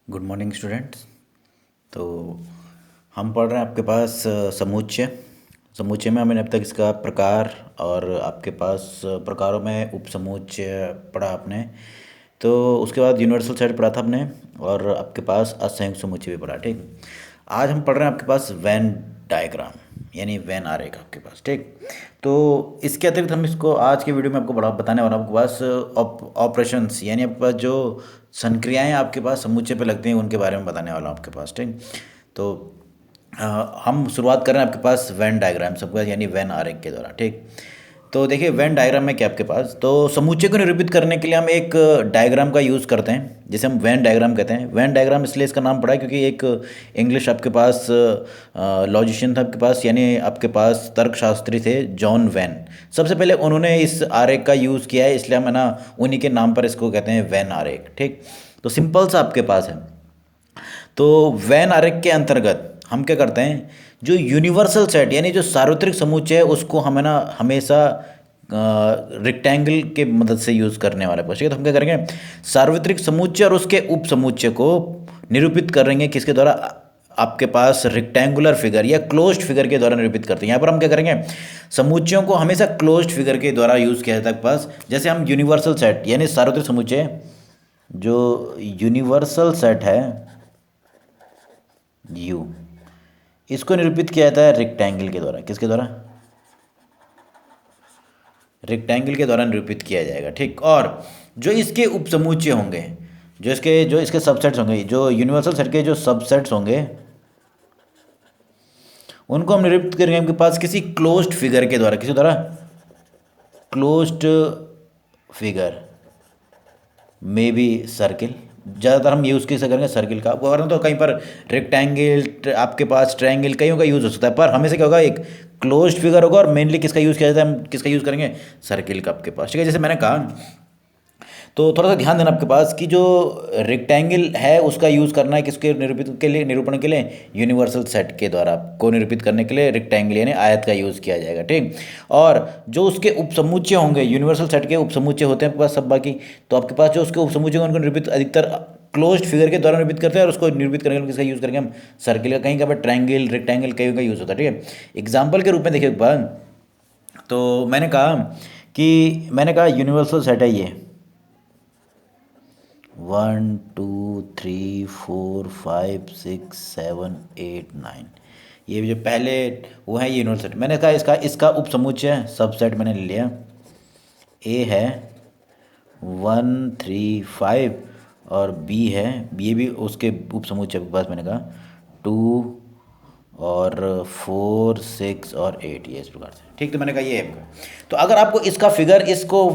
Good morning students. तो हम पढ़ रहे हैं आपके पास समुच्चय। समुच्चय में हमने अब तक इसका प्रकार और आपके पास प्रकारों में उपसमुच्चय पढ़ा आपने। तो उसके बाद यूनिवर्सल सेट पढ़ा था आपने और आपके पास असंयुक्त समुच्चय भी पढ़ा। ठीक, आज हम पढ़ रहे हैं आपके पास वेन डायग्राम यानी वेन आरेख आपके पास। ठीक, तो इसके अतिरिक्त हम इसको आज के वीडियो में आपको बड़ा बताने वाला हूं। आपके पास ऑपरेशंस यानी आपके पास जो संक्रियाएं आपके पास समुच्चय पे लगती हैं उनके बारे में बताने वाला हूं आपके पास। ठीक, तो हम शुरुआत कर रहे हैं आपके पास वेन डायग्राम सबके पास यानी वेन आरेख के द्वारा। ठीक, तो देखिए वेन डायग्राम में क्या आपके पास, तो समुच्चय को निरूपित करने के लिए हम एक डायग्राम का यूज़ करते हैं जिसे हम वेन डायग्राम कहते हैं। वेन डायग्राम इसलिए इसका नाम पड़ा है क्योंकि एक इंग्लिश आपके पास लॉजिशियन था आपके पास, यानी आपके पास तर्कशास्त्री थे जॉन वेन। सबसे पहले उन्होंने इस आरेख का यूज़ किया है, इसलिए हम है ना उन्हीं के नाम पर इसको कहते हैं वेन आरेख। ठीक, तो सिंपल सा आपके पास है। तो वेन आरेख के अंतर्गत हम क्या करते हैं, जो यूनिवर्सल सेट यानी जो सार्वत्रिक समुच्चय है उसको हम है ना हमेशा रेक्टेंगल के मदद से यूज़ करने वाले क्वेश्चन। तो हम क्या करेंगे, सार्वत्रिक समुच्चय और उसके उप समुच्चय को निरूपित करेंगे किसके द्वारा, आपके पास रेक्टेंगुलर फिगर या क्लोज्ड फिगर के द्वारा निरूपित करते हैं। यहाँ पर हम क्या करेंगे, समुच्चयों को हमेशा क्लोज्ड फिगर के द्वारा यूज़ किया जाता है आपके पास। जैसे हम यूनिवर्सल सेट यानी सार्वत्रिक समुच्चय, जो यूनिवर्सल सेट है यू, इसको निरूपित किया जाता है रेक्टेंगल के द्वारा। किसके द्वारा, रेक्टेंगल के द्वारा निरूपित किया जाएगा। ठीक, और जो इसके उपसमुच्चय होंगे, जो इसके सबसेट्स होंगे, जो यूनिवर्सल सेट के जो सबसेट्स होंगे उनको हम निरूपित करेंगे आपके पास किसी क्लोज्ड फिगर के द्वारा। किसी द्वारा, closed figure may be circle. ज़्यादातर हम यूज़ किससे करेंगे, सर्किल का। वरना तो कहीं पर रेक्टेंगल, आपके पास ट्रायंगल, कईयों का यूज़ हो सकता है, पर हमेशा क्या होगा, एक क्लोज्ड फिगर होगा और मेनली किसका यूज़ किया जाता है, हम किसका यूज़ करेंगे, सर्किल का आपके पास। ठीक है, जैसे मैंने कहा, तो थोड़ा सा ध्यान देना आपके पास कि जो रेक्टेंगल है उसका यूज़ करना है किसके निरूपित के लिए, निरूपण के लिए, यूनिवर्सल सेट के द्वारा को निरूपित करने के लिए रेक्टेंगल यानी आयत का यूज़ किया जाएगा। ठीक, और जो उसके उपसमुच्चय होंगे, यूनिवर्सल सेट के उपसमुच्चय होते हैं आपके पास सब बाकी, तो आपके पास जो उसके उपसमुच्चय होंगे उनको निरूपित अधिकतर क्लोज्ड फिगर के द्वारा निरूपित करते हैं और उसको निरूपित करने के लिए किसका यूज़ करेंगे, हम सर्किल का। कहीं का पर ट्रायंगल, रेक्टेंगल, कहीं का यूज़ होता है। ठीक है, एग्जाम्पल के रूप में देखिए एक बार, तो मैंने कहा यूनिवर्सल सेट है ये 1 2 3 4 5 6 7 8 9, ये जो पहले वो है यूनिवर्सल सेट। मैंने कहा इसका उपसमुच्चय सबसेट मैंने ले लिया, ए है 1 3 5 और बी है, ये भी उसके उपसमुच्चय के पास मैंने कहा 2 और 4 6 और 8, ये इस प्रकार से। ठीक, तो मैंने कहा ये है आपका। तो अगर आपको इसका फिगर, इसको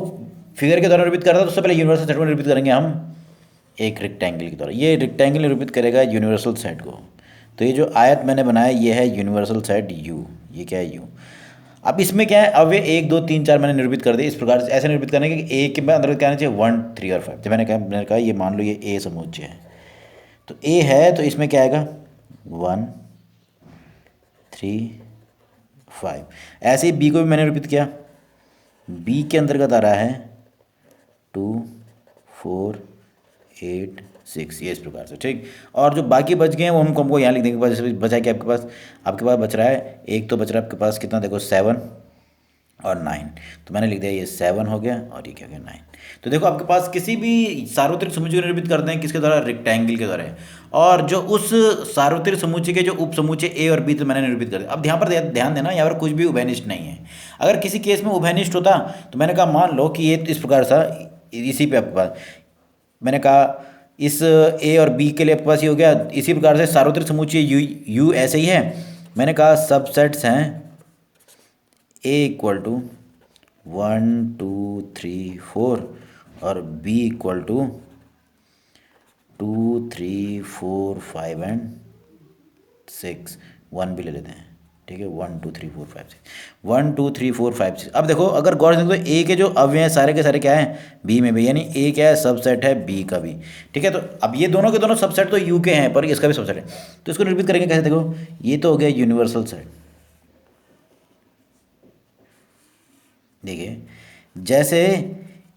फिगर के द्वारा निरूपित करना है तो सबसे पहले यूनिवर्सल सेट में निरूपित करेंगे हम एक रेक्टेंगल की तरह। ये रेक्टेंगल निरूपित करेगा यूनिवर्सल सेट को। तो ये जो आयत मैंने बनाया ये है यूनिवर्सल सेट यू। ये क्या है, यू। अब इसमें क्या है, अब ये 1 2 3 4 मैंने निरूपित कर दिया इस प्रकार से। ऐसे निरूपित करने के ए के अंदर क्या आना चाहिए, 1 3 और 5। जब मैंने कहा ये मान लो ये ए समुच्चय है, तो ए है तो इसमें क्या आएगा 1 3 5। ऐसे ही बी को भी मैंने निरूपित किया, बी के अंतर्गत आ रहा है 2 4 8 6, ये इस प्रकार से। ठीक, और जो बाकी बच गए हैं वो हमको यहाँ लिख देंगे। जैसे बचा है कि आपके पास बच रहा है, एक तो बच रहा है आपके पास कितना, देखो 7 और 9, तो मैंने लिख दिया ये 7 हो गया और ये क्या हो गया 9। तो देखो आपके पास किसी भी सार्वत्रिक समुच्चय को निरूपित करते हैं किसके द्वारा, रेक्टेंगल के द्वारा है। और जो उस सार्वत्रिक समुच्चय के जो उप समुच्चय ए और बी तो मैंने निरूपित कर दिया। अब यहाँ पर ध्यान देना, यहाँ पर कुछ भी उभयनिष्ठ नहीं है। अगर किसी केस में उभयनिष्ठ होता तो मैंने कहा मान लो कि ये इस प्रकार सा, इसी पे आपके पास मैंने कहा इस ए और बी के लिए आपके पास ये हो गया। इसी प्रकार से सार्वत्रिक समुच्चय यू ऐसे ही है। मैंने कहा सबसेट्स हैं ए इक्वल टू 1 2 3 4 और बी इक्वल टू 2 3 4 5 एंड 6, 1 भी ले लेते हैं। ठीक है, 1 2 3 4 5 6, 1 2 3 4 5 6। अब देखो अगर गौर से देखो तो ए के जो अवयव हैं सारे के सारे क्या है, बी में भी, यानी ए क्या है, सबसेट है बी का भी। ठीक है, तो अब ये दोनों के दोनों सबसेट तो यू के हैं पर इसका भी सबसेट है, तो इसको निरूपित करेंगे कैसे, देखो ये तो हो गया यूनिवर्सल सेट। देखिए जैसे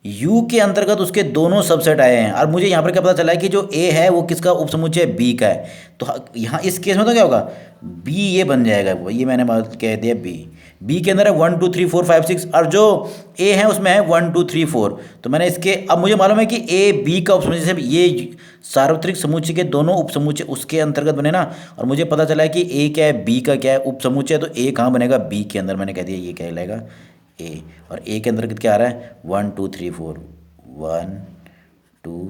यू के अंतर्गत उसके दोनों सबसेट आए हैं, और मुझे यहाँ पर क्या पता चला है कि जो ए है वो किसका उपसमुच्चय बी का है। तो यहाँ इस केस में तो क्या होगा, बी ये बन जाएगा, वो ये मैंने बात कह दिया, बी के अंदर है 1 2 3 4 5 6, और जो ए है उसमें है 1 2 3 4। तो मैंने इसके, अब मुझे मालूम है कि ए बी का उपसमुच्चय, जैसे ये सार्वत्रिक समुच्चय के दोनों उपसमुच्चय उसके अंतर्गत बने ना, और मुझे पता चला है कि ए क्या है, बी का क्या है उपसमुच्चय, तो ए कहाँ बनेगा, बी के अंदर। मैंने कह दिया ये क्या लगेगा, ए, और ए के अंदर क्या आ रहा है, 1 2 3 4, 1 2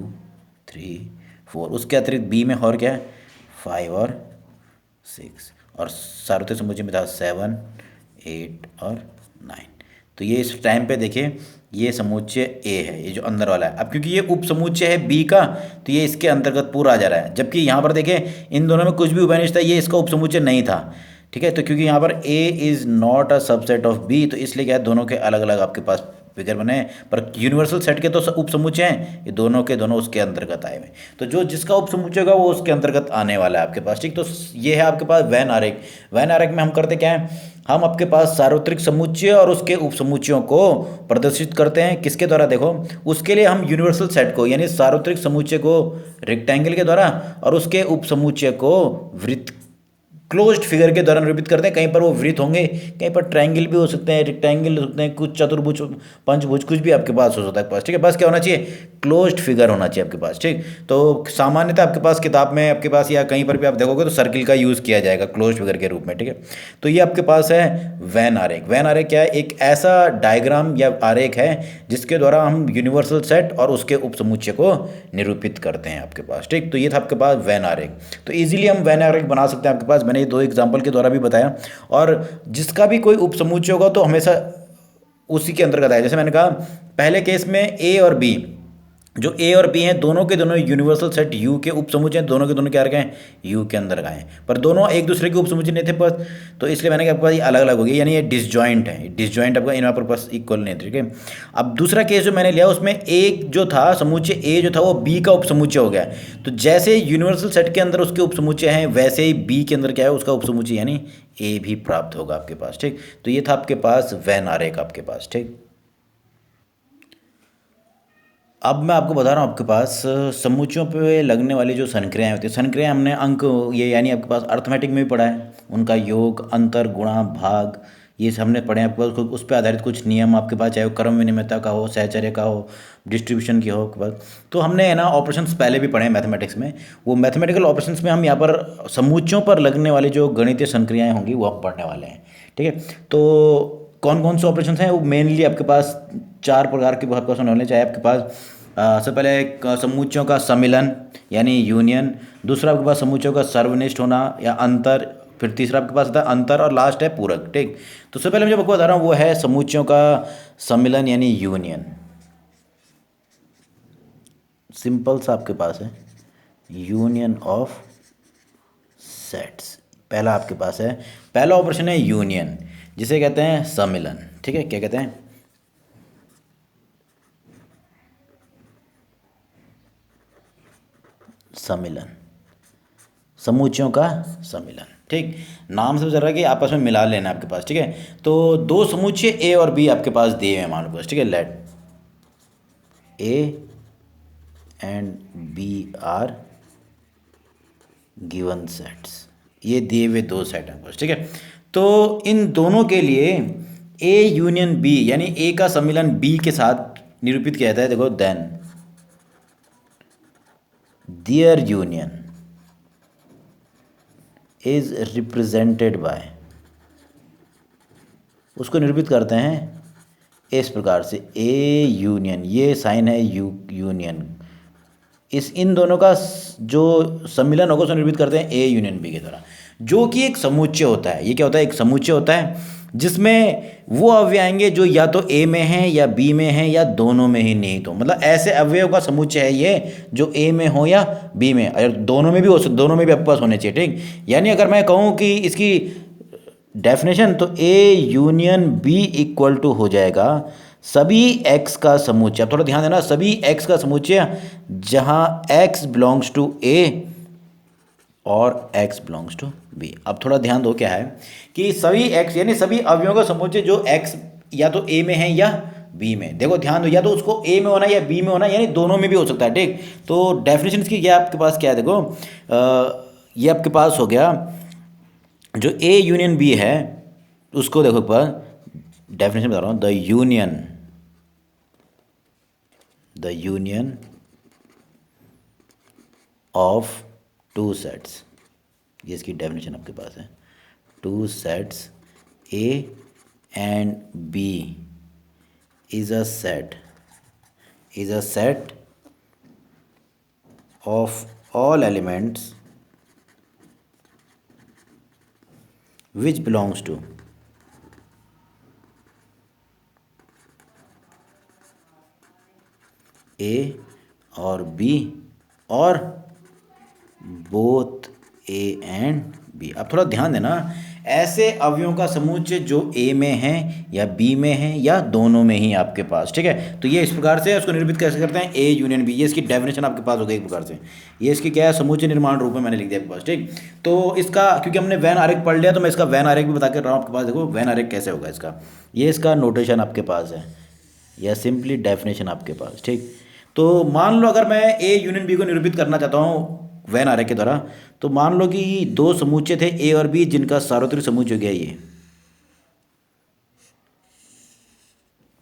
3 4, उसके अतिरिक्त बी में और क्या है, 5 और 6, और सार्वत्रिक समुच्चय में था 7 8 और 9। तो ये इस टाइम पे देखिए ये समुच्चय ए है, ये जो अंदर वाला है। अब क्योंकि ये उप समुच्चय है बी का, तो ये इसके अंतर्गत पूरा आ जा रहा है, जबकि यहाँ पर देखें इन दोनों में कुछ भी उभयनिष्ठ था, ये इसका उप समुच्चय नहीं था। ठीक है, तो क्योंकि यहाँ पर A is not a subset of B, तो इसलिए क्या है, दोनों के अलग अलग आपके पास फिगर बने हैं, पर यूनिवर्सल सेट के तो उप समुच्चय हैं, ये दोनों के दोनों उसके अंतर्गत आए हुए। तो जो जिसका उप समुच्चय होगा वो उसके अंतर्गत आने वाला है आपके पास। ठीक, तो ये है आपके पास वैन आरेख। वैन आरेख में हम करते क्या है, हम आपके पास सार्वत्रिक समुच्चय और उसके उप समुच्चयों को प्रदर्शित करते हैं, किसके द्वारा, देखो उसके लिए हम यूनिवर्सल सेट को यानी सार्वत्रिक समुच्चय को रेक्टेंगल के द्वारा और उसके उप समुच्चय को वृत्त क्लोज्ड फिगर के द्वारा निरूपित करते हैं। कहीं पर वो वृत्त होंगे, कहीं पर ट्रायंगल भी हो सकते हैं, रेक्टेंगल हो सकते हैं, कुछ चतुर्भुज पंचभुज कुछ भी आपके पास हो सकता है पास। ठीक है, बस क्या होना चाहिए, क्लोज्ड फिगर होना चाहिए आपके पास। ठीक, तो सामान्यतः आपके पास किताब में आपके पास या कहीं पर भी आप देखोगे तो सर्किल का यूज़ किया जाएगा क्लोज्ड फिगर के रूप में। ठीक है, तो ये आपके पास है वैन आरेख। वैन आरेख क्या है, एक ऐसा डायग्राम या आरेख है जिसके द्वारा हम यूनिवर्सल सेट और उसके उप समुच्चय को निरूपित करते हैं आपके पास। ठीक, तो ये था आपके पास वैन आरेख। तो इजीली हम वैन आरेख बना सकते हैं आपके पास, मैंने ये दो एग्जांपल के द्वारा भी बताया। और जिसका भी कोई उप समुच्चय होगा तो हमेशा उसी के अंतर्गत आए। जैसे मैंने कहा पहले केस में ए और बी, जो ए और बी हैं दोनों के दोनों यूनिवर्सल सेट यू के उप समुच्चय हैं, दोनों के दोनों क्या रखे हैं, यू के अंदर गए हैं, पर दोनों एक दूसरे के उप समुच्चय नहीं थे पास, तो इसलिए मैंने कहा आपके पास ये अलग अलग हो गया, यानी ये डिसजॉइंट है, डिसजॉइंट आपका इन पर पास इक्वल नहीं है। ठीक है, अब दूसरा केस जो मैंने लिया उसमें एक जो था समुच्चय ए जो था वो बी का उप समुच्चय हो गया, तो जैसे यूनिवर्सल सेट के अंदर उसके उप समुच्चय हैं वैसे ही बी के अंदर क्या है उसका उप समुच्चय यानी ए भी प्राप्त होगा आपके पास। ठीक, तो ये था आपके पास वैन आरेख आपके पास। ठीक, अब मैं आपको बता रहा हूँ आपके पास समुच्चयों पे लगने वाली जो संक्रियाएं होती है, संक्रियाएं हमने अंक ये यानी आपके पास अर्थमेटिक में भी पढ़ा है, उनका योग अंतर गुणा भाग ये सब हमने पढ़े हैं आपके पास। उस पर आधारित कुछ नियम आपके पास, चाहे वो क्रम विनिमयता का हो, सहचर्य का हो, डिस्ट्रीब्यूशन की हो आपके पास। तो हमने है ना ऑपरेशंस पहले भी पढ़े हैं मैथमेटिक्स में, वो मैथमेटिकल ऑपरेशंस में हम यहाँ पर समुच्चयों पर लगने वाली जो गणितीय संक्रियाएँ होंगी वो हम पढ़ने वाले हैं। ठीक है, तो कौन कौन से ऑपरेशंस हैं, वो मेनली आपके पास चार प्रकार के आपके पास होने वाले, चाहे आपके पास सबसे पहले एक समुच्चयों का सम्मिलन यानी यूनियन, दूसरा आपके पास समुच्चयों का सर्वनिष्ठ होना या अंतर, फिर तीसरा आपके पास आता है अंतर, और लास्ट है पूरक। ठीक, तो सबसे पहले मैं जो आपको बता रहा हूँ वो है समुच्चयों का सम्मिलन यानी यूनियन। सिंपल सा आपके पास है यूनियन ऑफ सेट्स, पहला आपके पास है, पहला ऑपरेशन है यूनियन जिसे कहते हैं सम्मिलन। ठीक है, क्या कहते हैं, सम्मिलन, समुच्चयों का सम्मिलन। ठीक, नाम से जरा कि आपस में मिला लेना आपके पास। ठीक है, तो दो समुच्चय ए और बी आपके पास दिए हैं मान लो बस। ठीक है, let A and B are given sets, ये दिए हुए दो सेट हैं बस। ठीक है, तो इन दोनों के लिए ए यूनियन बी यानी ए का सम्मिलन बी के साथ निरूपित किया जाता है। देखो then their union is represented by, उसको निरूपित करते हैं इस प्रकार से, ए यूनियन, ये साइन है यूनियन, इस इन दोनों का जो सम्मिलन होगा उसको निरूपित करते हैं ए यूनियन बी के द्वारा, जो कि एक समुच्चय होता है। ये क्या होता है, एक समुच्चय होता है जिसमें वो अवयव आएंगे जो या तो ए में हैं या बी में हैं या दोनों में ही निहित हो, मतलब ऐसे अवयव का समुच्चय है ये जो ए में हो या बी में, अगर दोनों में भी हो, दोनों में भी आपके पास होने चाहिए। ठीक, यानी अगर मैं कहूँ कि इसकी डेफिनेशन, तो A union B equal to हो जाएगा सभी एक्स का समुच्चय। अब थोड़ा ध्यान देना, सभी एक्स का समुच्चय जहाँ एक्स बिलोंग्स टू ए और x बिलोंग्स टू b। अब थोड़ा ध्यान दो, क्या है कि सभी x यानी सभी अवयवों का समुच्चय जो x या तो a में है या बी में। देखो ध्यान दो, या तो उसको ए में होना है या बी में होना है, यानी दोनों में भी हो सकता है, ठीक। तो डेफिनेशन इसकी क्या आपके पास क्या है, देखो ये आपके पास हो गया जो ए यूनियन बी है उसको देखो एक बार डेफिनेशन बता रहा हूँ, the union of two sets, ये इसकी डेफिनेशन आपके पास है। Two sets A and B is a set of all elements which belongs to A और B और both A and B। अब थोड़ा ध्यान देना, ऐसे अवयवों का समुच्चय जो ए में है या बी में है या दोनों में ही आपके पास, ठीक है। तो ये इस प्रकार से उसको निरूपित कैसे करते हैं, ए यूनियन बी, ये इसकी डेफिनेशन आपके पास हो गई एक प्रकार से। ये इसकी क्या है, समुच्चय निर्माण रूप में मैंने लिख दिया आपके पास, ठीक। तो इसका क्योंकि हमने वैन आरेख पढ़ लिया तो मैं इसका वैन आरेख भी बता के रहा हूँ आपके पास। देखो वैन आरेख कैसे होगा इसका, ये इसका नोटेशन आपके पास है या सिंपली डेफिनेशन आपके पास, ठीक। तो मान लो अगर मैं ए यूनियन बी को निरूपित करना चाहता हूँ वैन आरेख के द्वारा, तो मान लो कि दो समुच्चय थे ए और बी जिनका सार्वत्रिक समुच्चय हो गया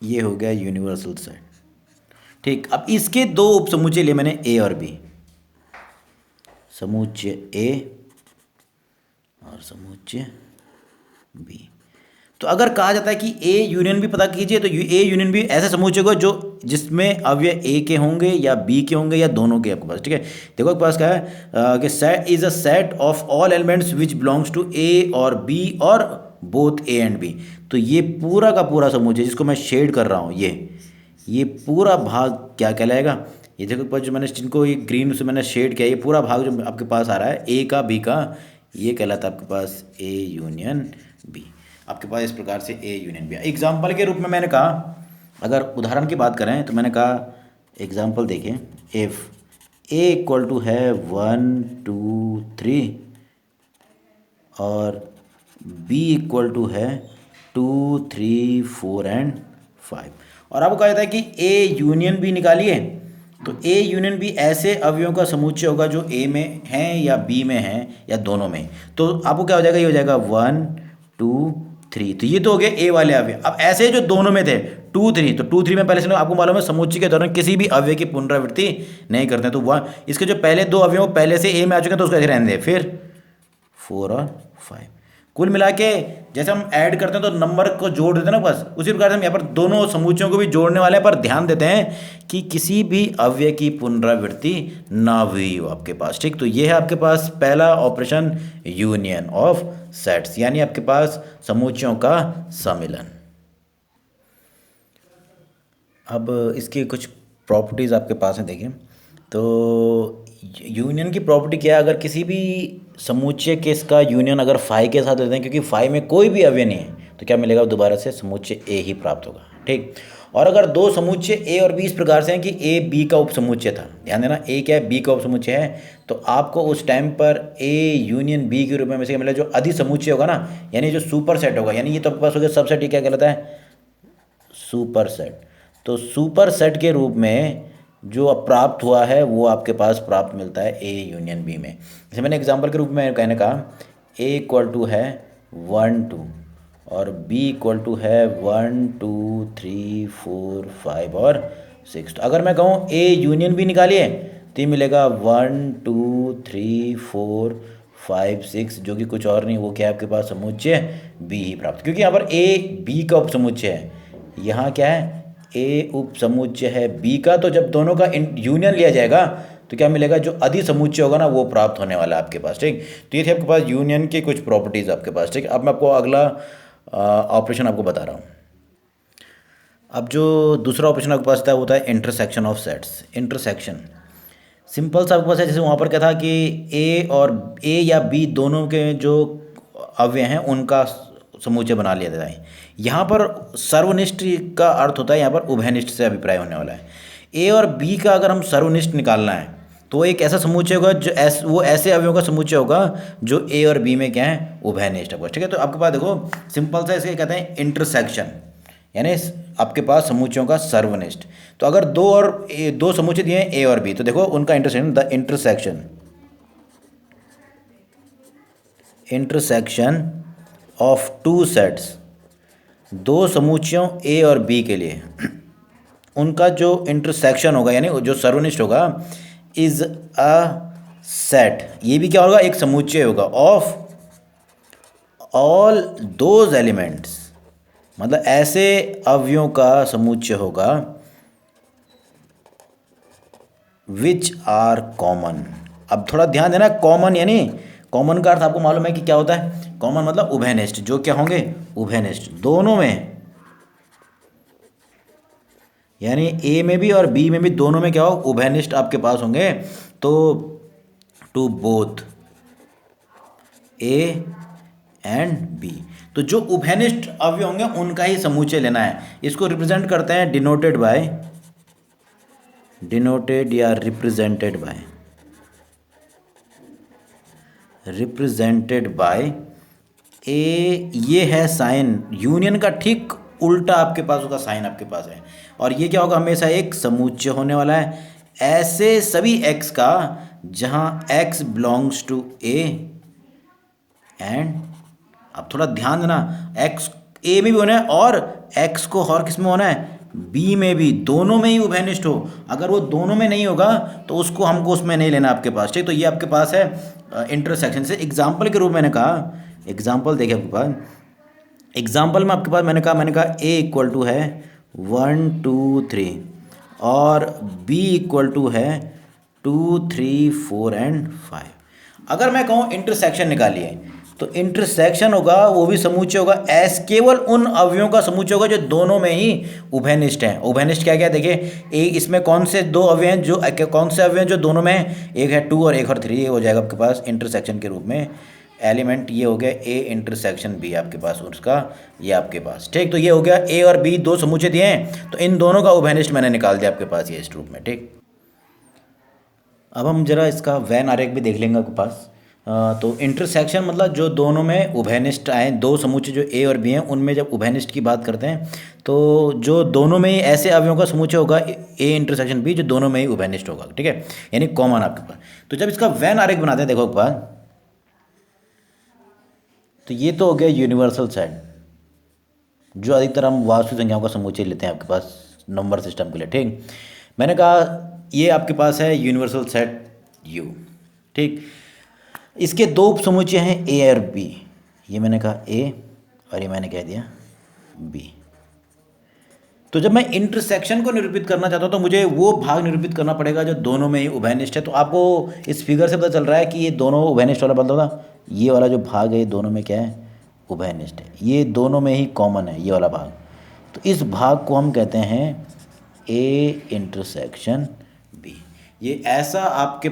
ये हो गया यूनिवर्सल सेट, ठीक। अब इसके दो उपसमुच्चय लिए मैंने ए और बी, समुच्चय ए और समुच्चय बी। तो अगर कहा जाता है कि ए यूनियन बी पता कीजिए, तो ए यूनियन बी ऐसे समुच्चय होगा जो जिसमें अवयव ए के होंगे या बी के होंगे या दोनों के आपके पास, ठीक है। देखो आपके पास क्या है कि set is a set of all elements which belongs to A और बी और बोथ ए एंड बी। तो ये पूरा का पूरा समुच्चय जिसको मैं शेड कर रहा हूँ, ये पूरा भाग क्या कहलाएगा, ये देखो पास जो मैंने जिनको ये ग्रीन से मैंने शेड किया, ये पूरा भाग जो आपके पास आ रहा है ए का बी का, ये कहलाता है आपके पास ए यूनियन बी। आपके पास इस प्रकार से ए यूनियन बी। एग्जाम्पल के रूप में मैंने कहा, अगर उदाहरण की बात करें तो मैंने कहा एग्जाम्पल देखें, इफ़ ए इक्वल टू है 1 2 3 और बी इक्वल टू है 2 3 4 एंड 5, और आपको कहा जाता है कि ए यूनियन बी निकालिए। तो ए यूनियन बी ऐसे अवयवों का समुच्चय होगा जो ए में हैं या बी में हैं या दोनों में। तो आपको क्या हो जाएगा, ये हो जाएगा 1 2 3। तो ये तो हो गया ए वाले अवयव। अब ऐसे जो दोनों में थे 2 3, तो 2 3 में पहले से आपको मालूम है समुच्चय के दौरान किसी भी अवयव की पुनरावृत्ति नहीं करते हैं। तो वन इसके जो पहले दो अवयव पहले से ए में आ चुके हैं तो उसको ऐसे रहने दें, फिर 4 और 5। कुल मिला के जैसे हम ऐड करते हैं तो नंबर को जोड़ देते हैं ना, बस उसी प्रकार से हम यहाँ पर दोनों समुच्चयों को भी जोड़ने वाले हैं, पर ध्यान देते हैं कि किसी भी अवयव की पुनरावृत्ति ना हुई हो आपके पास, ठीक। तो ये है आपके पास पहला ऑपरेशन यूनियन ऑफ सेट्स, यानी आपके पास समुच्चयों का सम्मिलन। अब इसकी कुछ प्रॉपर्टीज़ आपके पास हैं, देखिए। तो यूनियन की प्रॉपर्टी क्या है, अगर किसी भी समुच्चय के इसका यूनियन अगर फाई के साथ लेते हैं, क्योंकि फाई में कोई भी अवयव नहीं है, तो क्या मिलेगा, दोबारा से समुच्चय ए ही प्राप्त होगा, ठीक। और अगर दो समुच्चय ए और बी इस प्रकार से हैं कि ए बी का उपसमुच्चय था, ध्यान देना ए क्या है, बी का उपसमुच्चय है, तो आपको उस टाइम पर ए यूनियन बी के रूप में से मिलेगा जो अधिसमुच्चय होगा ना, यानी जो सुपर सेट होगा, यानी ये तो आपके पास हो गया सबसेट, ये क्या कहलाता है, सुपर सेट। तो सुपर सेट के रूप में जो अब प्राप्त हुआ है वो आपके पास प्राप्त मिलता है ए यूनियन बी में। जैसे मैंने एग्जांपल के रूप में कहने कहा ए इक्वल टू है 1 2 और बी इक्वल टू है 1 2 3 4 5 और 6। तो अगर मैं कहूँ ए यूनियन बी निकालिए तो ये मिलेगा 1 2 3 4 5 6, जो कि कुछ और नहीं, वो क्या है आपके पास समुच्चय बी ही प्राप्त, क्योंकि यहाँ पर ए बी का उपसमुच्चय है, यहाँ क्या है ए उप समुच्चय है बी का। तो जब दोनों का यूनियन लिया जाएगा तो क्या मिलेगा, जो अधिसमुच्चय होगा ना वो प्राप्त होने वाला है आपके पास, ठीक। तो ये थे आपके पास यूनियन की कुछ प्रॉपर्टीज़ आपके पास, ठीक। अब मैं आपको अगला ऑपरेशन आपको बता रहा हूँ। अब जो दूसरा ऑपरेशन आपके पास था वो होता है intersection of sets. Intersection simple सा आपके पास है, जैसे वहाँ पर क्या था कि ए या बी दोनों के जो अवयव हैं उनका समुच्चय बना लिया जाता है। यहाँ पर सर्वनिष्ठ का अर्थ होता है, यहाँ पर उभयनिष्ठ से अभिप्राय होने वाला है। ए और बी का अगर हम सर्वनिष्ठ निकालना है तो एक ऐसा समुच्चय होगा जो वो ऐसे अवयवों का समुच्चय होगा जो ए और बी में क्या है, उभयनिष्ठ होगा, ठीक है। तो आपके पास देखो सिंपल सा इसके कहते हैं इंटरसेक्शन। यानी आपके पास समुच्चयों का सर्वनिष्ठ। तो अगर दो समुच्चय दिए हैं ए और बी, तो देखो उनका इंटरसेक्शन ऑफ टू सेट्स, दो समुच्चयों ए और बी के लिए उनका जो इंटरसेक्शन होगा यानी जो सर्वनिष्ठ होगा, इज अ सेट, ये भी क्या होगा, एक समुच्चय होगा, ऑफ ऑल दोज एलिमेंट्स, मतलब ऐसे अवयवों का समुच्चय होगा विच आर कॉमन। अब थोड़ा ध्यान देना, कॉमन यानी कॉमन का अर्थ आपको मालूम है कि क्या होता है, कॉमन मतलब उभयनिष्ठ, जो क्या होंगे, उभयनिष्ठ, दोनों में, यानी ए में भी और बी में भी, दोनों में क्या हो, उभयनिष्ठ आपके पास होंगे। तो to both A and B, तो जो उभयनिष्ठ अवयव होंगे उनका ही समुच्चय लेना है। इसको रिप्रेजेंट करते हैं डिनोटेड या रिप्रेजेंटेड बाय ए, ये है साइन, यूनियन का ठीक उल्टा आपके पास होगा साइन आपके पास है, और ये क्या होगा, हमेशा एक समुच्चय होने वाला है ऐसे सभी एक्स का जहां x belongs to A and, अब थोड़ा ध्यान देना, एक्स ए में भी होना है और एक्स को और किस में होना है, बी में भी, दोनों में ही उभयनिष्ठ हो। अगर वो दोनों में नहीं होगा तो उसको हमको उसमें नहीं लेना आपके पास, ठीक। तो ये आपके पास है इंटरसेक्शन से एग्जाम्पल के रूप में मैंने कहा, एग्जाम्पल देखिए आपके पास, एग्जाम्पल में आपके पास मैंने कहा ए इक्वल टू है 1 2 3 और बी इक्वल टू है 2 3 4 एंड 5। अगर मैं कहूँ इंटरसेक्शन निकालिए, तो इंटरसेक्शन होगा वो भी समुच्चय होगा एस, केवल उन अवयवों का समुच्चय होगा जो दोनों में ही उभयनिष्ठ हैं। उभयनिष्ठ क्या क्या देखिए, एक इसमें कौन से दो अवयव हैं जो, कौन से अवयव हैं जो दोनों में हैं, एक है 2 और एक और 3, ये हो जाएगा आपके पास इंटरसेक्शन के रूप में एलिमेंट, ये हो गया ए इंटरसेक्शन बी आपके पास उसका, ये आपके पास, ठीक। तो ये हो गया ए और बी दो समुच्चय दिए हैं, तो इन दोनों का उभयनिष्ठ मैंने निकाल दिया आपके पास ये इस रूप में, ठीक। अब हम जरा इसका वैन आरेख भी देख लेंगे आपके पास। तो इंटरसेक्शन मतलब जो दोनों में उभयनिष्ठ आए, दो समुच्चय जो ए और बी हैं उनमें जब उभयनिष्ठ की बात करते हैं, तो जो दोनों में ही ऐसे अवयवों का समुच्चय होगा ए इंटरसेक्शन बी जो दोनों में ही उभयनिष्ठ होगा, ठीक है, यानी कॉमन आपके पास। तो जब इसका वैन आरेख बनाते हैं देखो एक बार, तो ये तो हो गया यूनिवर्सल सेट, जो अधिकतर हम वास्तविक संख्याओं का समुच्चय लेते हैं आपके पास नंबर सिस्टम के लिए, ठीक। मैंने कहा ये आपके पास है यूनिवर्सल सेट यू, ठीक। इसके दो उप समुच्चय हैं ए और बी, ये मैंने कहा ए और ये मैंने कह दिया बी। तो जब मैं इंटरसेक्शन को निरूपित करना चाहता हूँ तो मुझे वो भाग निरूपित करना पड़ेगा जो दोनों में ही उभयनिष्ठ है। तो आपको इस फिगर से पता चल रहा है कि ये दोनों उभयनिष्ठ वाला बदल होगा, ये वाला जो भाग है ये दोनों में क्या है, उभयनिष्ठ है, ये दोनों में ही कॉमन है ये वाला भाग। तो इस भाग को हम कहते हैं ए इंटरसेक्शन बी। ये ऐसा आपके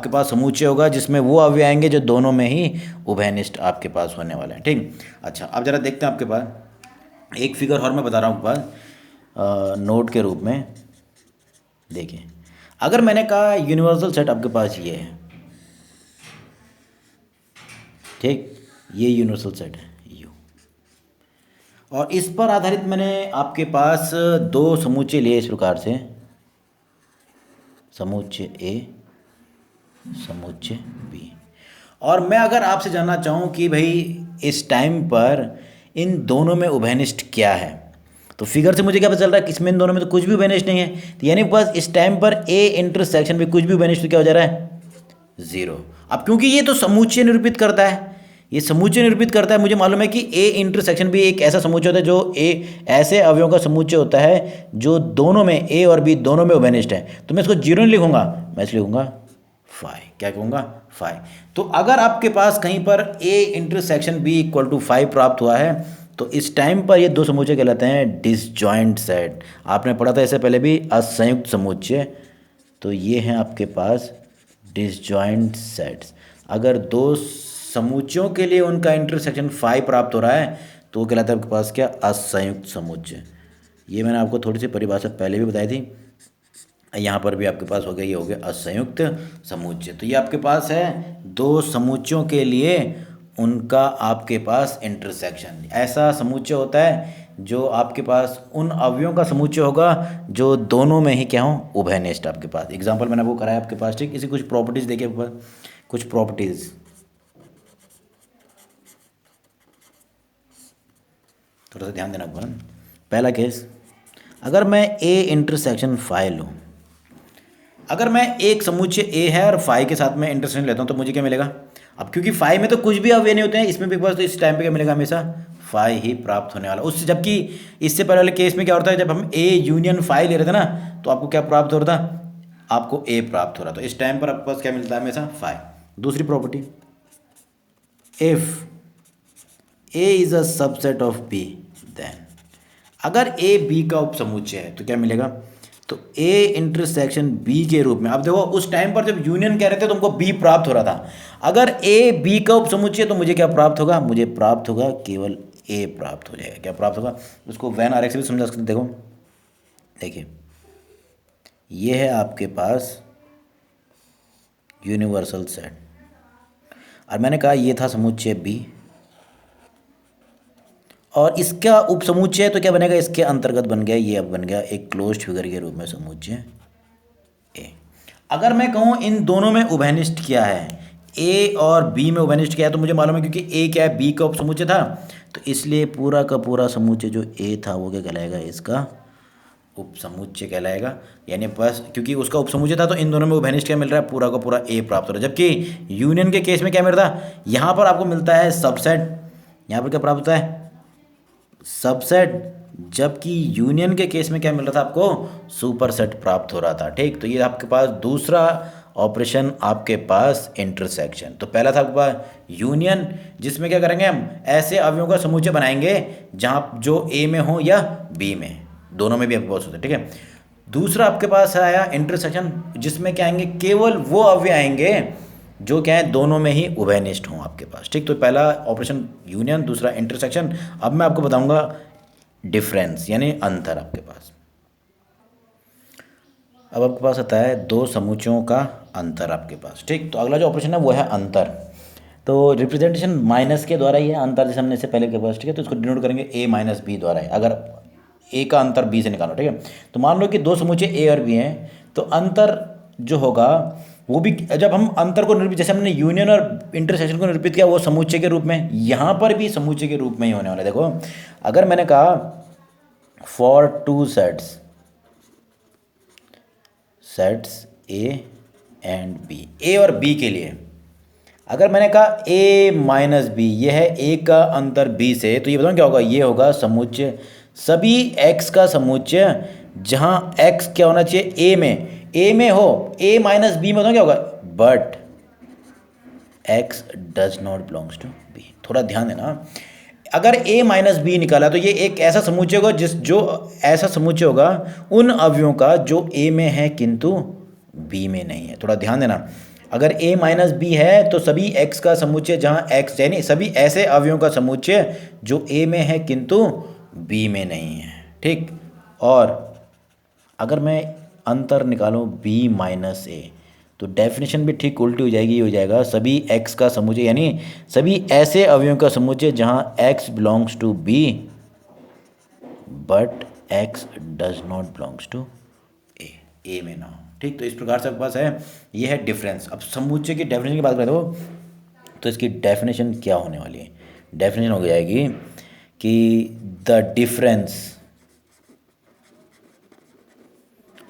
पास समुच्चय होगा जिसमें वो अवयव आएंगे जो दोनों में ही उभयनिष्ठ आपके पास होने वाले हैं, ठीक। अच्छा, अब जरा देखते हैं आपके पास एक फिगर और मैं बता रहा हूँ आपके पास नोट के रूप में। देखिए, अगर मैंने कहा यूनिवर्सल सेट आपके पास ये है, ठीक, ये यूनिवर्सल सेट है यू, और इस पर आधारित मैंने आपके पास दो समुच्चय लिए इस प्रकार से, समुच्चय ए, समुच्चय बी। और मैं अगर आपसे जानना चाहूँ कि भाई इस टाइम पर इन दोनों में उभयनिष्ठ क्या है, तो फिगर से मुझे क्या पता चल रहा है कि इसमें इन दोनों में तो कुछ भी उभयनिष्ठ नहीं है, तो यानी बस इस टाइम पर ए इंटरसेक्शन में कुछ भी उभयनिष्ठ तो क्या हो जा रहा है, जीरो। अब क्योंकि ये तो समुच्चय निरूपित करता है, ये समुच्चय निरूपित करता है, मुझे मालूम है कि ए इंटरसेक्शन भी एक ऐसा समुच्चय होता है जो ऐसे अवयवों का समुच्चय होता है जो दोनों में ए और बी दोनों में उभयनिष्ठ है। तो मैं इसको जीरो नहीं लिखूंगा, मैं इसलिए लिखूंगा 5, क्या कहूँगा 5। तो अगर आपके पास कहीं पर A intersection B equal to 5 प्राप्त हुआ है तो इस टाइम पर ये दो समुच्चय कहलाते हैं डिसजॉइंट सेट। आपने पढ़ा था इससे पहले भी असंयुक्त समुच्चय, तो ये हैं आपके पास डिसजॉइंट सेट्स। अगर दो समुच्चयों के लिए उनका इंटरसेक्शन 5 प्राप्त हो रहा है तो वो कहलाता है आपके पास क्या, असंयुक्त समुच्चय। ये मैंने आपको थोड़ी सी परिभाषा पहले भी बताई थी, यहाँ पर भी आपके पास हो गया, ये हो गया असंयुक्त समुच्चय। तो ये आपके पास है दो समुच्चयों के लिए उनका आपके पास इंटरसेक्शन। ऐसा समुच्चय होता है जो आपके पास उन अवयवों का समुच्चय होगा जो दोनों में ही क्या हो, उभयनिष्ठ आपके पास। एग्जाम्पल मैंने आपको कराया आपके पास, ठीक। इसी कुछ प्रॉपर्टीज देखिए आपके पास, कुछ प्रॉपर्टीज थोड़ा सा ध्यान देना आपको ना। पहला केस, अगर मैं ए इंटरसेक्शन फाई लूँ, अगर मैं एक समुच्चय ए है और फाई के साथ में इंटरसेक्शन लेता हूँ तो मुझे क्या मिलेगा। अब क्योंकि फाई में तो कुछ भी अवयव नहीं होते हैं, इसमें भी बस, तो इस टाइम पे क्या मिलेगा, हमेशा फाई ही प्राप्त होने वाला। उससे जबकि इससे पहले वाले केस में क्या होता है, जब हम ए यूनियन फाई ले रहे थे ना, तो आपको क्या प्राप्त हो रहा था, आपको ए प्राप्त हो रहा था। तो इस टाइम पर आपके पास क्या मिलता है, हमेशा फाई। दूसरी property, if A is a subset of B then, अगर ए बी का उपसमुच्चय है तो क्या मिलेगा, तो ए इंटरसेक्शन बी के रूप में। अब देखो उस टाइम पर जब यूनियन कह रहे थे तो हमको बी प्राप्त हो रहा था, अगर ए बी का उपसमुच्चय है तो मुझे क्या प्राप्त होगा, मुझे प्राप्त होगा केवल ए प्राप्त हो जाएगा। क्या प्राप्त होगा, उसको वैन आरेख से भी समझा सकते। देखो देखिए, ये है आपके पास यूनिवर्सल सेट, और मैंने कहा ये था समुच्चय बी, और इसका उपसमुच्चय तो क्या बनेगा, इसके अंतर्गत बन गया, ये अब बन गया एक क्लोज्ड फिगर के रूप में समुच्चय ए। अगर मैं कहूँ इन दोनों में उभयनिष्ठ क्या है, ए और बी में उभयनिष्ठ क्या है, तो मुझे मालूम है क्योंकि ए क्या है, बी का उपसमुच्चय था, तो इसलिए पूरा का पूरा समुच्चय जो ए था वो क्या कहलाएगा, इसका उपसमुच्चय कहलाएगा। यानी बस क्योंकि उसका उपसमुच्चय था तो इन दोनों में उभयनिष्ठ क्या मिल रहा है, पूरा का पूरा ए प्राप्त हो रहा है। जबकि यूनियन के केस में क्या मिल रहा है, यहाँ पर आपको मिलता है सबसेट, यहाँ पर क्या प्राप्त होता है, सबसेट। जबकि यूनियन के केस में क्या मिल रहा था, आपको सुपर सेट प्राप्त हो रहा था, ठीक। तो ये आपके पास दूसरा ऑपरेशन आपके पास इंटरसेक्शन। तो पहला था आपके पास यूनियन, जिसमें क्या करेंगे, हम ऐसे अवयवों का समुच्चय बनाएंगे जहाँ जो ए में हो या बी में, दोनों में भी आपके पास होते हैं, ठीक है। दूसरा आपके पास आया इंटरसेक्शन, जिसमें क्या आएंगे, केवल वो अवयव आएंगे जो क्या है, दोनों में ही उभयनिष्ठ हों आपके पास, ठीक। तो पहला ऑपरेशन यूनियन, दूसरा इंटरसेक्शन। अब मैं आपको बताऊंगा डिफरेंस, यानी अंतर आपके पास। अब आपके पास आता है दो समुच्चयों का अंतर आपके पास, ठीक। तो अगला जो ऑपरेशन है वो है अंतर। तो रिप्रेजेंटेशन माइनस के द्वारा ही है अंतर, जैसे हमने इससे पहले के पास, ठीक है। तो इसको डिनोट करेंगे ए माइनस बी द्वारा है, अगर ए का अंतर बी से निकालो, ठीक है। तो मान लो कि दो समुच्चय ए और बी हैं, तो अंतर जो होगा वो भी, जब हम अंतर को निरूपित, जैसे हमने यूनियन और इंटरसेक्शन को निरूपित किया वो समुच्चय के रूप में, यहाँ पर भी समुच्चय के रूप में ही होने वाला है। देखो अगर मैंने कहा for two sets, sets A and B, A और बी के लिए, अगर मैंने कहा ए माइनस बी, ये है ए का अंतर बी से, तो ये बताओ क्या होगा, ये होगा समुच्चय सभी एक्स का समुच्चय जहाँ एक्स क्या होना चाहिए, ए में हो, ए माइनस बी में बताओ क्या होगा, but x does not belongs to B. थोड़ा ध्यान देना, अगर ए माइनस बी निकाला तो ये एक ऐसा समुच्चय होगा जो ऐसा समुच्चय होगा उन अवयवों का जो ए में है किंतु बी में नहीं है। थोड़ा ध्यान देना, अगर ए माइनस बी है तो सभी एक्स का समुच्चय जहाँ एक्स, यानी सभी ऐसे अवयवों का समुच्चय जो ए में है किंतु बी में नहीं है, ठीक। और अगर मैं अंतर निकालूं बी माइनस ए, तो डेफिनेशन भी ठीक उल्टी हो जाएगी, हो जाएगा सभी एक्स का समुच्चय, यानी सभी ऐसे अवयवों का समुच्चय जहाँ x belongs to B but x does not belongs to A में ना हो, ठीक। तो इस प्रकार से आपके पास है, ये है डिफरेंस। अब समुच्चय की डेफिनेशन की बात करें तो इसकी डेफिनेशन क्या होने वाली है, डेफिनेशन हो जाएगी कि the difference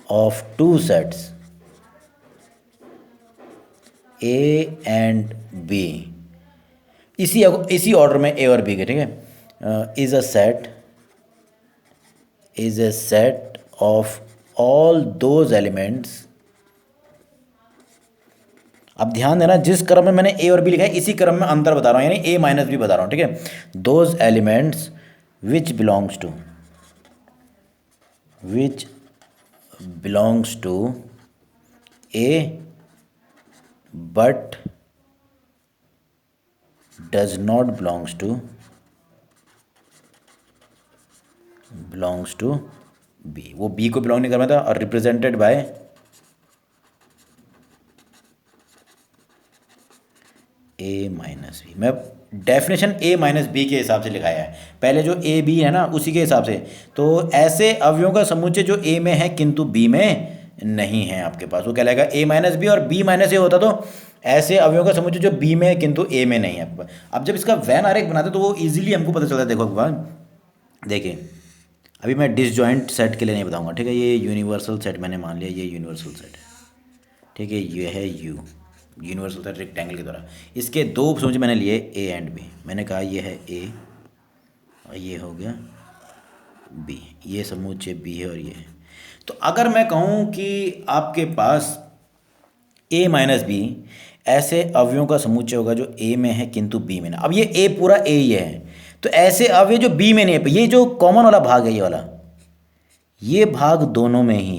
of two sets A and B, इसी ऑर्डर में ए और बी के, ठीक है, is a set of all those elements. अब ध्यान देना, जिस क्रम में मैंने ए और बी लिखा है इसी क्रम में अंतर बता रहा हूँ, यानी ए माइनस बी बता रहा हूँ, ठीक है। Those elements which belongs to A but does not belongs to B, वो बी को बिलोंग नहीं कर रहा था, और represented by A minus B. मैं डेफिनेशन ए माइनस बी के हिसाब से लिखाया है, पहले जो ए बी है ना उसी के हिसाब से। तो ऐसे अवयवों का समुच्चय जो ए में है किंतु बी में नहीं है आपके पास, वो क्या लगेगा ए माइनस बी, और बी माइनस ए होता तो ऐसे अवयवों का समुच्चय जो बी में है किंतु ए में नहीं है आपके पास। अब जब इसका वैन आरेख बनाते तो वो इजीली हमको पता चलता है। देखो एक बार देखिए, अभी मैं डिसजॉइंट सेट के लिए नहीं बताऊंगा, ठीक है। ये यूनिवर्सल सेट मैंने मान लिया, ये यूनिवर्सल सेट है, ठीक है। ये है यू, यूनिवर्सल सेट रेक्टेंगल की तरह। इसके दो समुच्चय मैंने लिए ए एंड बी, मैंने कहा ये है ए और ये हो गया बी, ये समुच्चय बी है और ये है। तो अगर मैं कहूँ कि आपके पास ए माइनस बी ऐसे अवयवों का समुच्चय होगा जो ए में है किंतु बी में नहीं। अब ये ए पूरा ए ही है, तो ऐसे अवयव जो बी में नहीं है, ये जो कॉमन वाला भाग है ये वाला, ये भाग दोनों में ही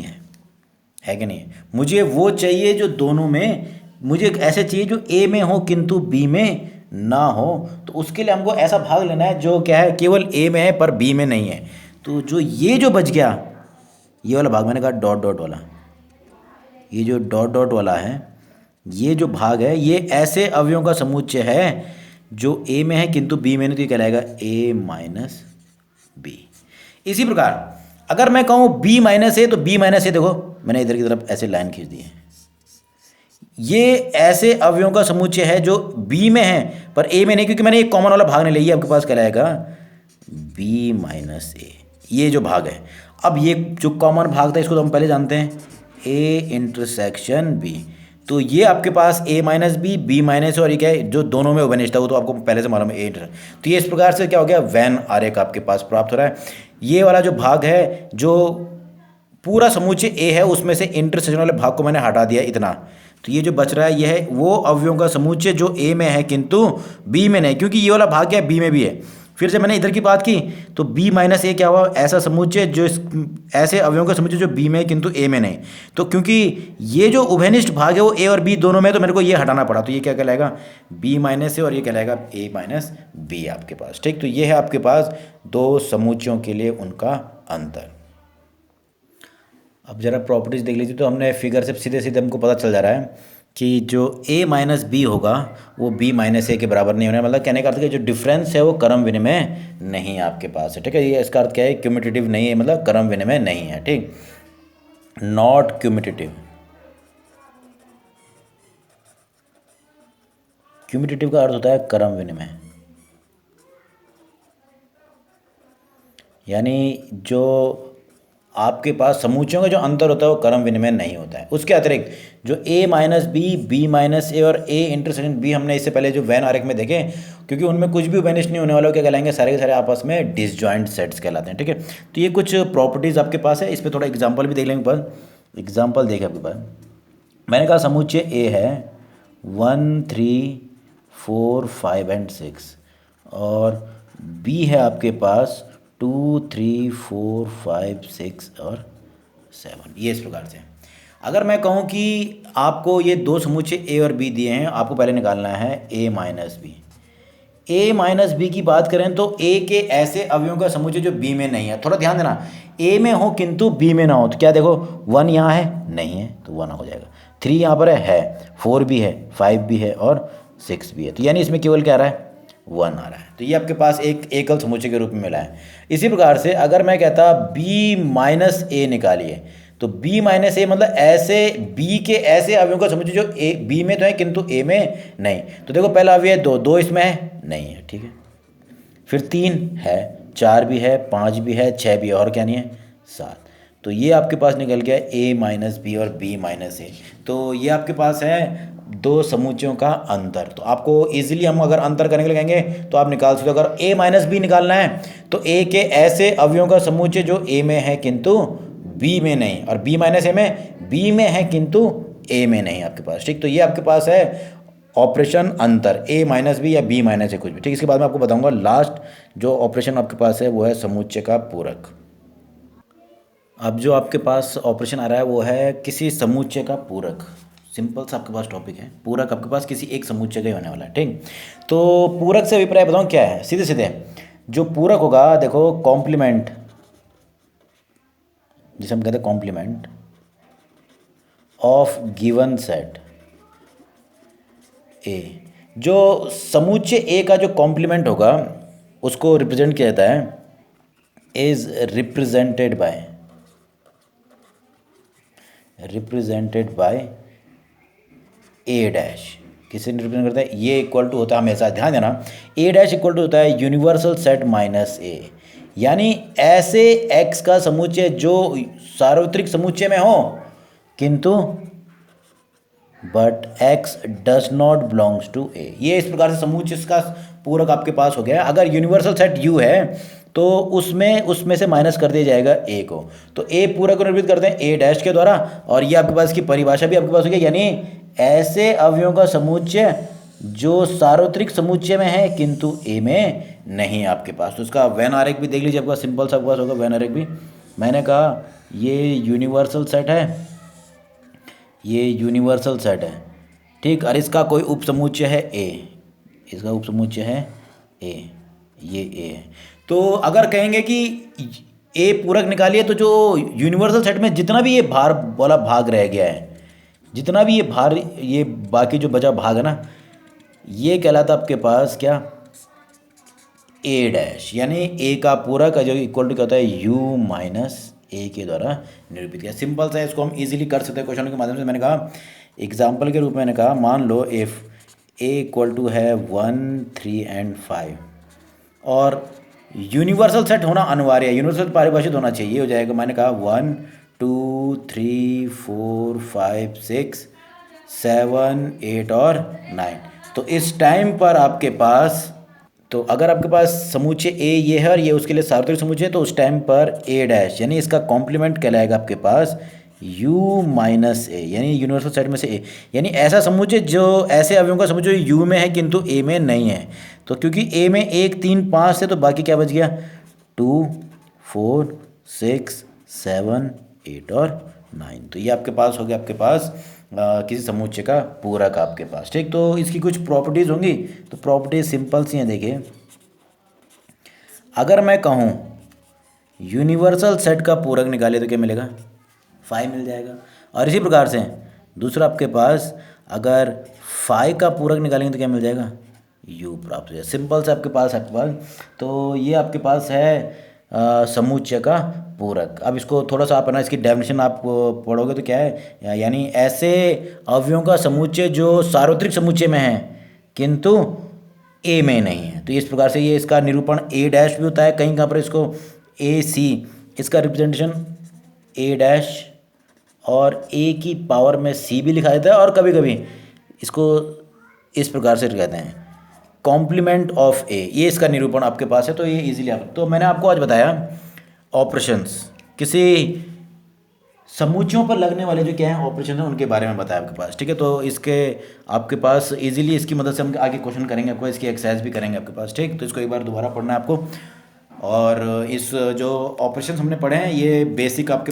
है कि नहीं। मुझे वो चाहिए जो दोनों में, मुझे ऐसे चाहिए जो ए में हो किंतु बी में ना हो। तो उसके लिए हमको ऐसा भाग लेना है जो क्या है, केवल ए में है पर बी में नहीं है। तो जो ये जो बच गया, ये वाला भाग मैंने कहा डॉट डॉट वाला, ये जो डॉट डॉट वाला है, ये जो भाग है ये ऐसे अवयवों का समुच्चय है जो ए में है किंतु बी में नहीं, तो ये कहलाएगा ए माइनस बी। इसी प्रकार अगर मैं कहूँ बी माइनस ए, तो बी माइनस ए देखो मैंने इधर की तरफ ऐसे लाइन खींच दी है, ये ऐसे अवयवों का समुच्चय है जो बी में है पर ए में नहीं, क्योंकि मैंने एक कॉमन वाला भाग नहीं लिया। आपके पास कहलाएगा बी माइनस ए, ये जो भाग है। अब ये जो कॉमन भाग था इसको तो हम पहले जानते हैं, ए इंटरसेक्शन बी। तो ये आपके पास ए माइनस बी, बी माइनस, और ये क्या है जो दोनों में उभयनिष्ठ है वो तो आपको पहले से मालूम है ए इंटर। तो ये इस प्रकार से क्या हो गया, वैन आरेख आपके पास प्राप्त हो रहा है। ये वाला जो भाग है जो पूरा समुच्चय ए है उसमें से इंटरसेक्शन वाले भाग को मैंने हटा दिया इतना, तो ये जो बच रहा है ये है वो अवयवों का समुच्चय जो ए में है किंतु बी में नहीं, क्योंकि ये वाला भाग क्या है बी में भी है। फिर से मैंने इधर की बात की तो बी माइनस ए क्या हुआ, ऐसा समुच्चय जो ऐसे अवयवों का समुच्चय जो बी में है किंतु ए में नहीं। तो क्योंकि ये जो उभयनिष्ठ भाग है वो ए और बी दोनों में, तो मेरे को ये हटाना पड़ा, तो ये क्या कहलाएगा बी माइनस ए और ये कहलाएगा ए माइनस बी आपके पास, ठीक। तो ये है आपके पास दो समुच्चयों के लिए उनका अंतर। अब जरा प्रॉपर्टीज देख लीजिए, तो हमने फिगर से सीधे सीधे हमको पता चल जा रहा है कि जो a माइनस बी होगा वो b माइनस ए के बराबर नहीं होने, मतलब कहने का अर्थ है कि जो डिफरेंस है वो क्रम विनिमय नहीं आपके पास है, ठीक है। ये इसका अर्थ क्या है, क्यूमुलेटिव नहीं है, मतलब क्रम विनिमय नहीं है, ठीक, नॉट क्यूमुलेटिव। क्यूमुलेटिव का अर्थ होता है क्रम विनिमय, यानी जो आपके पास समुच्चयों का जो अंतर होता है वो क्रम विनिमय नहीं होता है। उसके अतिरिक्त जो a minus B, B minus A और a इंटरसेक्शन बी हमने इससे पहले जो वैन आरेख में देखे, क्योंकि उनमें कुछ भी उभयनिष्ठ नहीं होने वाला, क्या कहलाएंगे, सारे के सारे आपस में डिसजॉइंट सेट्स कहलाते हैं, ठीक है। तो ये कुछ प्रॉपर्टीज़ आपके पास है, इस पर थोड़ा एग्जाम्पल भी देख लेंगे। पर एग्जाम्पल देखें आपके पास, मैंने कहा समुच्चय ए है 1 3 4 5 एंड 6 और बी है आपके पास 2 3 4 5 6 और 7, ये इस प्रकार से। अगर मैं कहूँ कि आपको ये दो समुच्चय ए और बी दिए हैं, आपको पहले निकालना है ए माइनस बी। ए माइनस बी की बात करें तो ए के ऐसे अवयवों का समुच्चय जो बी में नहीं है। थोड़ा ध्यान देना, ए में हो किंतु बी में ना हो, तो क्या देखो 1 यहाँ है, नहीं है तो 1 हो जाएगा, 3 यहाँ पर है, 4 भी है, 5 भी है और 6 भी है, तो यानी इसमें केवल क्या आ रहा है 1 आ रहा है। तो ये आपके पास एक एकल समुच्चय के रूप में मिला है। इसी प्रकार से अगर मैं कहता b माइनस ए निकालिए, तो b माइनस ए मतलब ऐसे b के ऐसे अवयवों का समुच्चय जो ए b में तो है किंतु a में नहीं। तो देखो पहला अवयव 2 इसमें है, नहीं है, ठीक है। फिर 3 है, 4 भी है, 5 भी है, 6 भी है, और क्या नहीं है 7। तो ये आपके पास निकल गया a माइनस बी और b माइनस ए। तो ये आपके पास है दो समुच्चयों का अंतर। तो आपको इजीली हम अगर अंतर करने के लिए कहेंगे तो आप निकाल सकते हो। अगर a माइनस बी निकालना है तो a के ऐसे अवयवों का समुच्चय जो a में है किंतु b में नहीं, और b माइनस ए में b में है किंतु a में नहीं आपके पास, ठीक। तो ये आपके पास है ऑपरेशन अंतर, a माइनस बी या b माइनस ए कुछ भी, ठीक। इसके बाद मैं आपको बताऊंगा लास्ट जो ऑपरेशन आपके पास है वो है समुच्चय का पूरक। अब जो आपके पास ऑपरेशन आ रहा है वो है किसी समुच्चय का पूरक। सिंपल सा आपके पास टॉपिक है, पूरक आपके पास किसी एक समुच्चय का ही होने वाला है, ठीक। तो पूरक से अभिप्राय बताऊँ क्या है, सीधे सीधे जो पूरक होगा, देखो कॉम्प्लीमेंट, जिसे हम कहते हैं complement of given set A जो समुच्चय ए का जो कॉम्प्लीमेंट होगा उसको रिप्रेजेंट किया जाता है is represented by A dash. किसे रिप्रेजेंट करता है? ये इक्वल टू होता है, हमेशा ध्यान देना, ए डैश इक्वल टू होता है यूनिवर्सल सेट माइनस ए, यानी ऐसे एक्स का समुच्चय जो सार्वत्रिक समुच्चय में हो किंतु but x does not belongs to A. ये इस प्रकार से समुच्चय का पूरक आपके पास हो गया। अगर यूनिवर्सल सेट यू है तो उसमें से माइनस कर दिया जाएगा ए को, तो ए पूरक को निरूपित करते हैं ए डैश के द्वारा, और ये आपके पास की परिभाषा भी आपके पास हो गई, यानी ऐसे अवयवों का समुच्चय जो सार्वत्रिक समुच्चय में है किंतु ए में नहीं है आपके पास। तो उसका वेन आरेख भी देख लीजिए, आपका सिंपल सा आपके पास होगा वेन आरेख भी। मैंने कहा ये यूनिवर्सल सेट है, ये यूनिवर्सल सेट है, ठीक, और इसका कोई उपसमुच्चय है ए, इसका उपसमुच्चय है ए, ये ए है। तो अगर कहेंगे कि ए पूरक निकालिए तो जो यूनिवर्सल सेट में जितना भी ये भार वाला भाग रह गया है, जितना भी ये भार, ये बाकी जो बचा भाग है ना, ये कहलाता आपके पास क्या? ए डैश, यानी ए का पूरा का जो इक्वल टू क्या होता है यू माइनस ए के द्वारा निरूपित किया। सिंपल सा, इसको हम इजीली कर सकते हैं क्वेश्चन के माध्यम से। मैंने कहा एग्जाम्पल के रूप में मैंने कहा मान लो इफ़ ए इक्वल टू है 1 3 एंड 5 और यूनिवर्सल सेट होना अनिवार्य है, यूनिवर्सल परिभाषित होना चाहिए, हो जाएगा। मैंने कहा 1 2 3 4 5 6 7 8 और 9। तो इस टाइम पर आपके पास, तो अगर आपके पास समुच्चय ए ये है और ये उसके लिए सार्वत्रिक समुच्चय है, तो उस टाइम पर ए डैश यानी इसका कॉम्प्लीमेंट कहलाएगा आपके पास यू माइनस ए, यानी यूनिवर्सल सेट में से ए, यानी ऐसा समुच्चय जो ऐसे अवयवों का समुच्चय यू में है किंतु ए में नहीं है। तो क्योंकि ए में 1 3 5 है तो बाकी क्या बच गया 2 4 6 7 8 और 9। तो ये आपके पास हो गया आपके पास किसी समुच्चय का पूरक आपके पास, ठीक। तो इसकी कुछ प्रॉपर्टीज़ होंगी, तो प्रॉपर्टीज सिंपल सी हैं। देखिए, अगर मैं कहूँ यूनिवर्सल सेट का पूरक निकाले तो क्या मिलेगा? 5 मिल जाएगा। और इसी प्रकार से दूसरा आपके पास अगर 5 का पूरक निकालेंगे तो क्या मिल जाएगा? यू प्राप्त हो जाएगा। सिंपल से आपके पास तो ये आपके पास है समुच्चय का पूरक। अब इसको थोड़ा सा आप है ना, इसकी डेफिनेशन आप पढ़ोगे तो क्या है, यानी ऐसे अवयवों का समुच्चय जो सार्वत्रिक समुच्चय में है किंतु ए में नहीं है। तो इस प्रकार से ये इसका निरूपण ए डैश भी होता है, कहीं कहाँ पर इसको ए सी, इसका रिप्रेजेंटेशन ए डैश और ए की पावर में सी भी लिखा जाता है, और कभी कभी इसको इस प्रकार से कहते हैं कॉम्प्लीमेंट ऑफ ए, ये इसका निरूपण आपके पास है। तो ये इजीली आप, तो मैंने आपको आज बताया ऑपरेशंस, किसी समुच्चयों पर लगने वाले जो क्या है ऑपरेशन है उनके बारे में बताया आपके पास, ठीक है। तो इसके आपके पास इजीली इसकी मदद से हम आगे क्वेश्चन करेंगे, आपको इसकी एक्सरसाइज भी करेंगे आपके पास, ठीक। तो इसको एक बार दोबारा पढ़ना है आपको। और इस जो ऑपरेशन हमने पढ़े हैं ये बेसिक आपके